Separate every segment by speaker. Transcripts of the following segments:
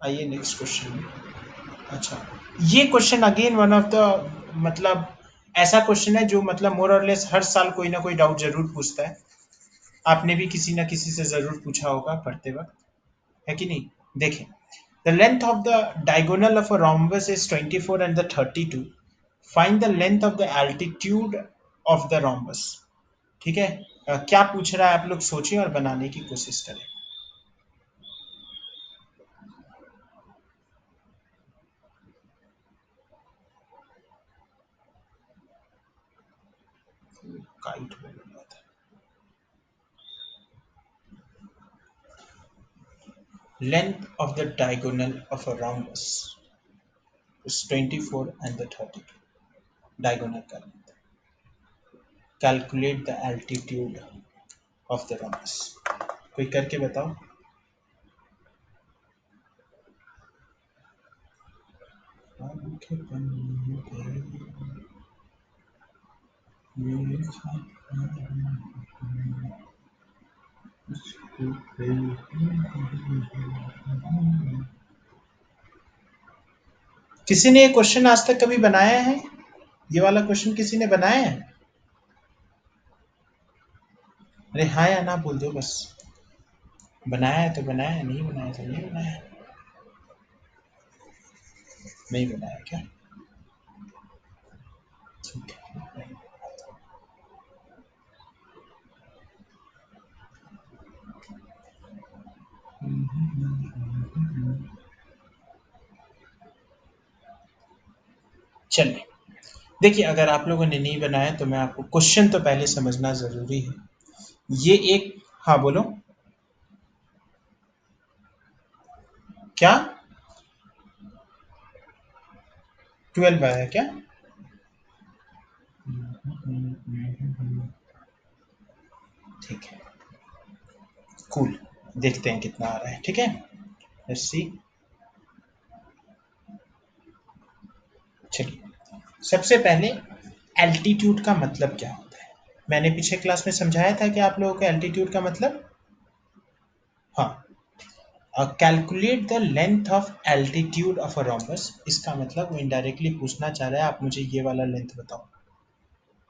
Speaker 1: आइए next question में। अच्छा, ये question again one of the मतलब ऐसा क्वेश्चन है जो मतलब मोर और लेस हर साल कोई ना कोई डाउट जरूर पूछता है। आपने भी किसी ना किसी से जरूर पूछा होगा पढ़ते वक्त, है कि नहीं? देखें, the length of the diagonal of a rhombus is 24 and the 32. Find the length of the altitude of the rhombus. ठीक है, क्या पूछ रहा है आप लोग सोचिए और बनाने की कोशिश करें। काइट बोलूंगा था। Length of the diagonal of a rhombus is 24 and the 32. Diagonal का length. Calculate the altitude of the rhombus. कोई करके बताओ। किसी ने ये क्वेश्चन आज तक कभी बनाया है? ये वाला क्वेश्चन किसी ने बनाया है? अरे हाँ या ना बोल दो बस। बनाया है तो बनाया है, नहीं बनाया तो नहीं बनाया। नहीं बनाया क्या? ठीक है। चलिए, देखिए अगर आप लोगों ने नहीं बनाया तो मैं आपको क्वेश्चन तो पहले समझना जरूरी है। ये एक, हाँ बोलो क्या 12 आया क्या? ठीक है, कूल, देखते हैं कितना आ रहा है। ठीक है, लेट्स सी। चलिए, सबसे पहले एल्टीट्यूड का मतलब क्या होता है? मैंने पीछे क्लास में समझाया था कि आप लोगों को एल्टीट्यूड का मतलब, हाँ, calculate the length of altitude of a rhombus. इसका मतलब वो इनडायरेक्टली पूछना चाह रहा है आप मुझे ये वाला लेंथ बताओ।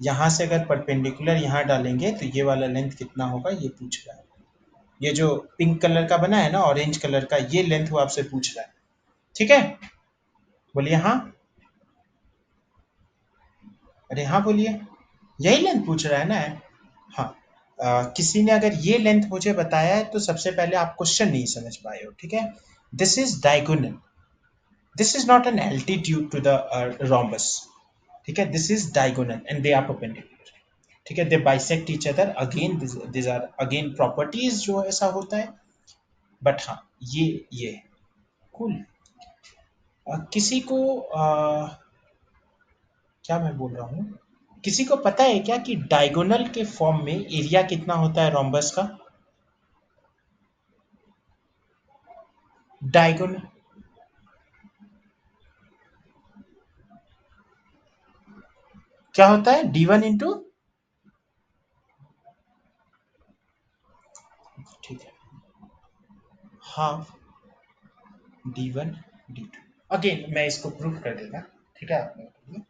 Speaker 1: यहाँ से अगर परपेंडिकुलर यहाँ डालेंगे तो ये वाला लेंथ कितना होगा ये पूछ रहा है। ये जो पिंक कलर का बना है ना, ऑरेंज कलर का, ये लेंथ वो आपसे पूछ रहा है। ठीक है, बोलिए हाँ। अरे हाँ बोलिए, यही लेंथ पूछ रहा है ना। हाँ, किसी ने अगर ये लेंथ मुझे बताया है तो सबसे पहले आप क्वेश्चन नहीं समझ पाए हो। ठीक है, this is diagonal, this is not an altitude to the rhombus. ठीक है, this is diagonal and they are perpendicular. ठीक है, they bisect each other again, this are again properties जो ऐसा होता है। बट हाँ, ये कूल। किसी को क्या मैं बोल रहा हूँ, किसी को पता है क्या कि डायगोनल के फॉर्म में एरिया कितना होता है रोम्बस का? डायगोनल क्या होता है? d1 इंटू, ठीक है, हाफ d1 d2। अगेन मैं इसको प्रूफ कर देगा। ठीक है, आप लोगों के लिए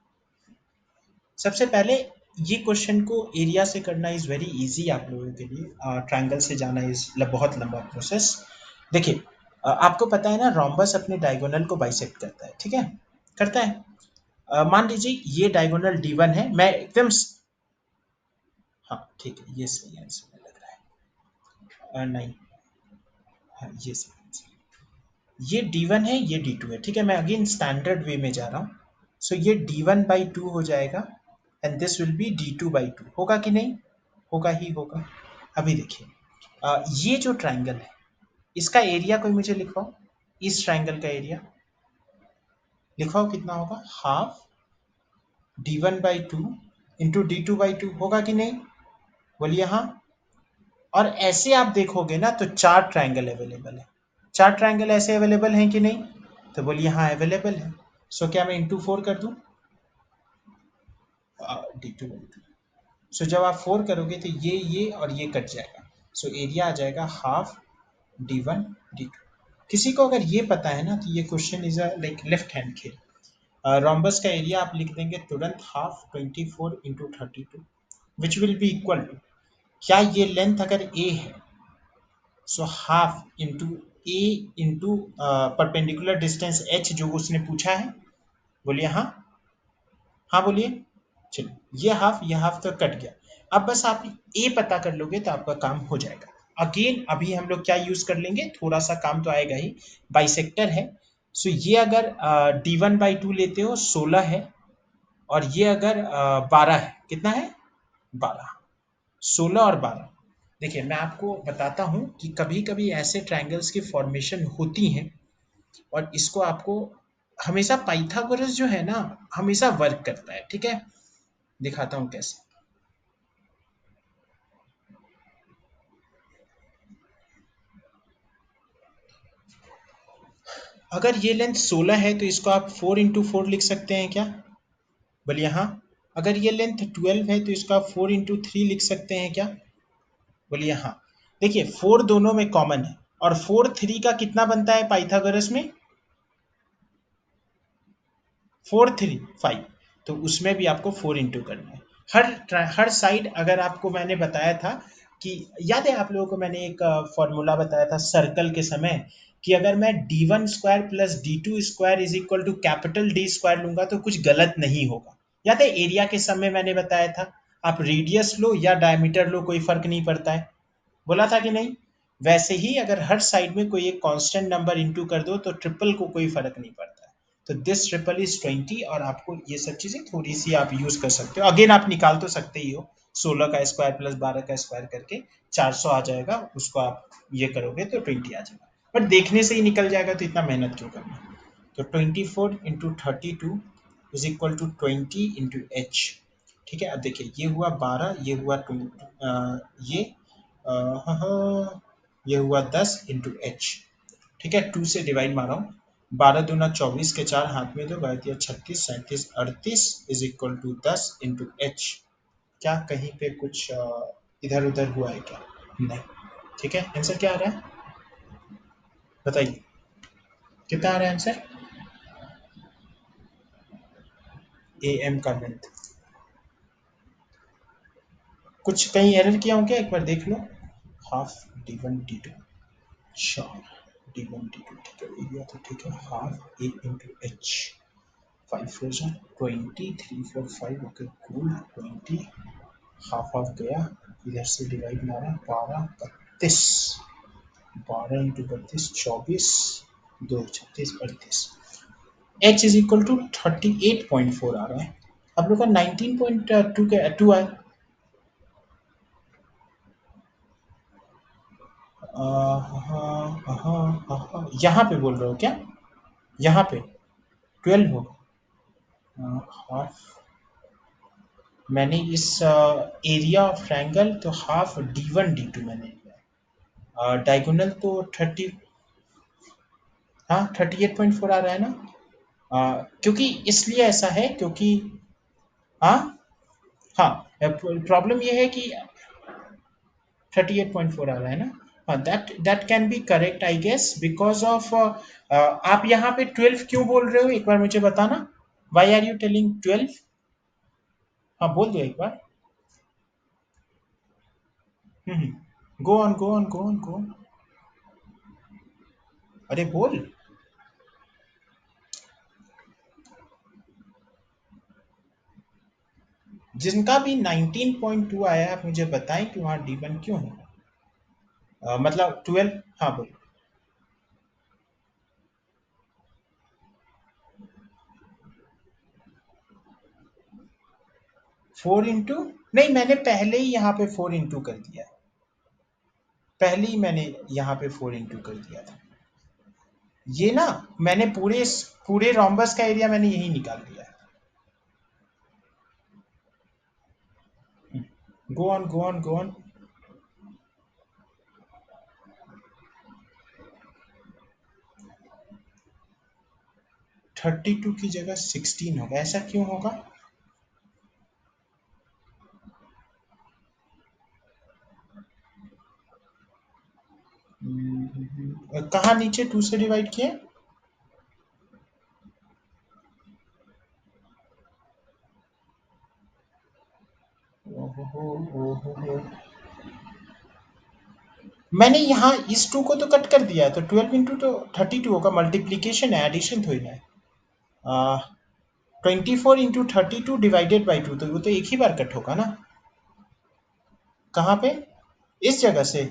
Speaker 1: सबसे पहले ये क्वेश्चन को एरिया से करना इज वेरी इजी आप लोगों के लिए। ट्रायंगल से जाना इज बहुत लंबा प्रोसेस। देखिए, आपको पता है ना रोम्बस अपने डायगोनल को बाइसेक्ट करता है। ठीक है, करता है। मान लीजिए ये डायगोनल d1 है, मैं एकदम हाँ ठीक है, ये सही आंसर में लग रहा है। नहीं, हाँ ये सही आंसर। ये d1 है, ये d2 है। ठीक है, मैं अगेन स्टैंडर्ड वे में जा रहा हूँ। सो ये d1/2 हो जाएगा and this will be d2/2। होगा कि नहीं? होगा ही होगा। अभी देखिए, ये जो ट्रायंगल है इसका एरिया कोई मुझे लिखवाओ। इस ट्रायंगल का एरिया लिखवाओ, कितना होगा? Half d1/2 into d2/2। होगा कि नहीं? बोलिए हाँ। और ऐसे आप देखोगे ना तो 4 ट्रायंगल अवेलेबल है। 4 ट्रायंगल ऐसे अवेलेबल हैं कि नहीं? तो बोलिए हाँ अवेलेबल है। सो क्या मैं इंटू 4 कर दूं? d2/2। सो जब आप 4 करोगे तो ये और ये कट जाएगा। सो एरिया आ जाएगा हाफ d1 d2। किसी को अगर ये पता है ना तो ये question is a like left hand खेल। रोम्बस का एरिया आप लिख देंगे तुरंत half 24 into 32 which will be equal to, क्या ये लेंथ अगर ए है so half into a into perpendicular distance h जो उसने पूछा है। बोलिए हाँ, हाँ बोलिए। चलिए ये हाफ तो कट गया। अब बस आप ए पता कर लोगे तो आपका काम हो जाएगा। अगेन अभी हम लोग क्या यूज कर लेंगे, थोड़ा सा काम तो आएगा ही, बाइसेक्टर है। सो ये अगर d1/2 लेते हो 16 है, और ये अगर 12 है, कितना है 12, 16 और 12। देखिए मैं आपको बताता हूँ कि कभी कभी ऐसे ट्रायंगल्स की फॉर्मेशन होती हैं और इसको आपको हमेशा पाइथागोरस जो है ना हमेशा वर्क करता है, ठीक है। दिखाता हूँ कैसे। अगर ये लेंथ 16 है तो इसको आप 4 इंटू 4 लिख सकते हैं क्या? बोलिए हाँ। अगर ये लेंथ 12 है तो इसको आप 4 इंटू 3 लिख सकते हैं क्या? बोलिए हाँ। देखिए 4 दोनों में कॉमन है, और 4 3 का कितना बनता है पाइथागोरस में? 4 3 5। तो उसमें भी आपको 4 इंटू करना है। हर साइड अगर आपको मैंने बताया था कि, याद है आप लोगों को मैंने एक फॉर्मूला बताया था सर्कल के समय, कि अगर मैं d1 square plus d2 square is equal to capital D square लूंगा तो कुछ गलत नहीं होगा। याद है एरिया के समय मैंने बताया था, आप रेडियस लो या डायमीटर लो कोई फर्क नहीं पड़ता है, बोला था कि नहीं? वैसे ही अगर हर साइड में कोई एक कांस्टेंट नंबर इंटू कर दो तो ट्रिपल को कोई फर्क नहीं पड़ता है। तो दिस ट्रिपल इज 20, और आपको ये सब चीजें थोड़ी सी आप यूज कर सकते हो। अगेन आप निकाल तो सकते ही हो, 16 का स्क्वायर प्लस 12 का स्क्वायर करके 400 आ जाएगा, उसको आप ये करोगे तो 20 आ जाएगा। बट देखने से ही निकल जाएगा तो इतना मेहनत क्यों करना। तो 24 into 32 is equal to 20 into h. ठीक है, अब देखिए ये हुआ 12, ये हुआ ये हाँ हाँ, ये हुआ 10 इंटू एच। ठीक है, 2 से डिवाइड मारा हूँ। 12 दूना 24 के 4 हाथ में दो, 36 37 38 is equal to 10 into h. क्या कहीं पे कुछ इधर उधर हुआ है क्या? नहीं। ठीक है, आंसर क्या आ रहा है बताइए, कितना आ रहा है आंसर? ए एम का लेंथ कुछ कहीं एरर किया हूँ क्या, एक बार देख लो। Half d1 d2, 4 d1 d2, ठीक है, एरिया तो ठीक है, हाफ ए इंटू एच। 5 4 जा 20, 3 4 5, ओके कूल 20, हाफ हाफ गया, इधर से डिवाइड मारा, 12 32, 12 into 32 24, 2 36 38। H is equal to 38.4 आ रहा है। आप लोग का 19.2 का 2 आए। यहाँ पे बोल रहे हो क्या? यहाँ पे 12 होगा। हाफ, मैंने इस एरिया ऑफ ट्रायंगल तो हाफ d1 d2 मैंने लिया, डायगोनल तो 30, हाँ 38.4 आ रहा है ना। क्योंकि इसलिए ऐसा है क्योंकि, हाँ हाँ, प्रॉब्लम ये है कि 38.4 आ रहा है ना। हाँ, that that can be correct I guess because of, आप यहाँ पे 12 क्यों बोल रहे हो एक बार मुझे बताना, वाई आर यू टेलिंग 12? हाँ बोल दो एक बार। Go on go on go on go on, अरे बोल। जिनका भी 19.2 आया आप मुझे बताएं कि वहाँ D1 क्यों है, मतलब 12। हाँ बोलो। 4 इंटू, नहीं मैंने पहले ही यहाँ पे 4 इंटू कर दिया है, पहले ही मैंने यहाँ पे 4 इंटू कर दिया था। ये ना मैंने पूरे पूरे रोम्बस का एरिया मैंने यही निकाल दिया है। गो on go on go on. 32 की जगह 16 होगा, ऐसा क्यों होगा? कहाँ नीचे 2 से डिवाइड किए? ओहो, ओहो। मैंने यहाँ इस 2 को तो कट कर दिया है, तो 12 इंटू तो 32 होगा, मल्टीप्लीकेशन है, एडिशन थोड़ी ना है। 24 इंटू 32 डिवाइडेड बाई 2, तो वो तो एक ही बार कट होगा ना। कहाँ पे? इस जगह से।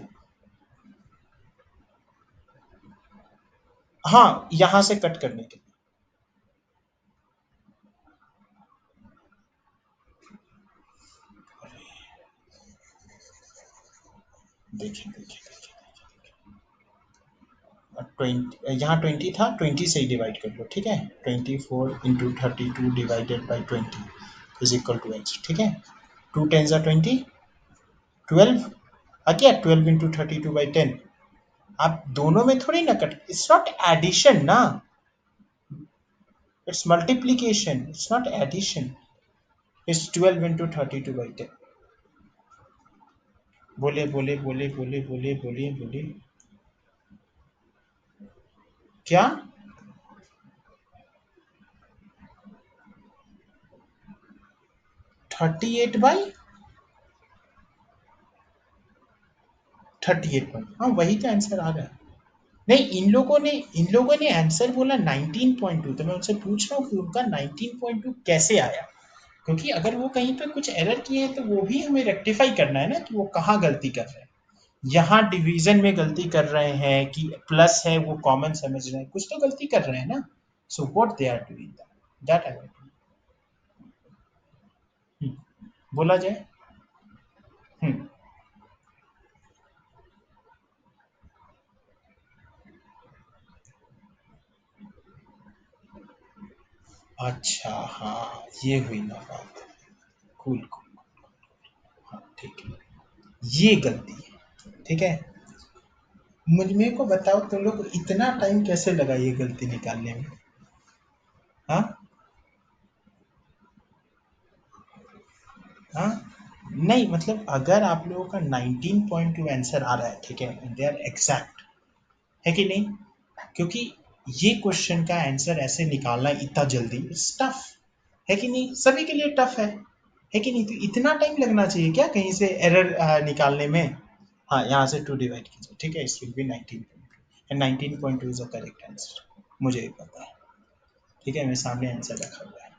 Speaker 1: हाँ, यहाँ से कट करने के लिए। देखिए देखिए देखिए, यहाँ 20 था, 20 से ही डिवाइड कर लो, ठीक है। 24 into 32 divided by 20 is equal to h, ठीक है। 2 10 जा 20, 12 आ गया। 12 इंटू 32 बाई 10। आप दोनों में थोड़ी ना कट, इट्स नॉट एडिशन ना, it's multiplication, it's not addition. It's 12 into 32 by 10। बोले बोले बोले बोले बोले बोले बोले क्या? 38 बाई 38 बाई, हाँ वही तो आंसर आ रहा है। नहीं, इन लोगों ने आंसर बोला 19.2, तो मैं उनसे पूछ रहा हूँ कि उनका 19.2 कैसे आया, क्योंकि अगर वो कहीं पे कुछ एरर किए हैं तो वो भी हमें रेक्टिफाई करना है ना, कि वो कहाँ गलती कर रहे हैं। यहाँ डिवीजन में गलती कर रहे हैं कि प्लस है वो कॉमन समझ रहे हैं, कुछ तो गलती कर रहे हैं ना। So what they are doing, that I want बोला जाए। हम्म, अच्छा हाँ, ये हुई ना बात। Cool cool. हाँ ठीक है, ये गलती है, ठीक है। मुझ को बताओ, तुम लोग को इतना टाइम कैसे लगा ये गलती निकालने में? हाँ हाँ। नहीं मतलब अगर आप लोगों का 19.2 आंसर आ रहा है, ठीक है, दे आर एग्जैक्ट, है कि नहीं? क्योंकि ये क्वेश्चन का आंसर ऐसे निकालना इतना जल्दी इट्स टफ, है कि नहीं? सभी के लिए टफ है कि नहीं? तो इतना टाइम लगना चाहिए क्या कहीं से एरर निकालने में? हाँ, यहाँ से 2 डिवाइड कीजिए, ठीक है, it will be 19.2 and 19.2 is the correct answer, मुझे भी पता है, ठीक है, मेरे सामने आंसर रखा हुआ है।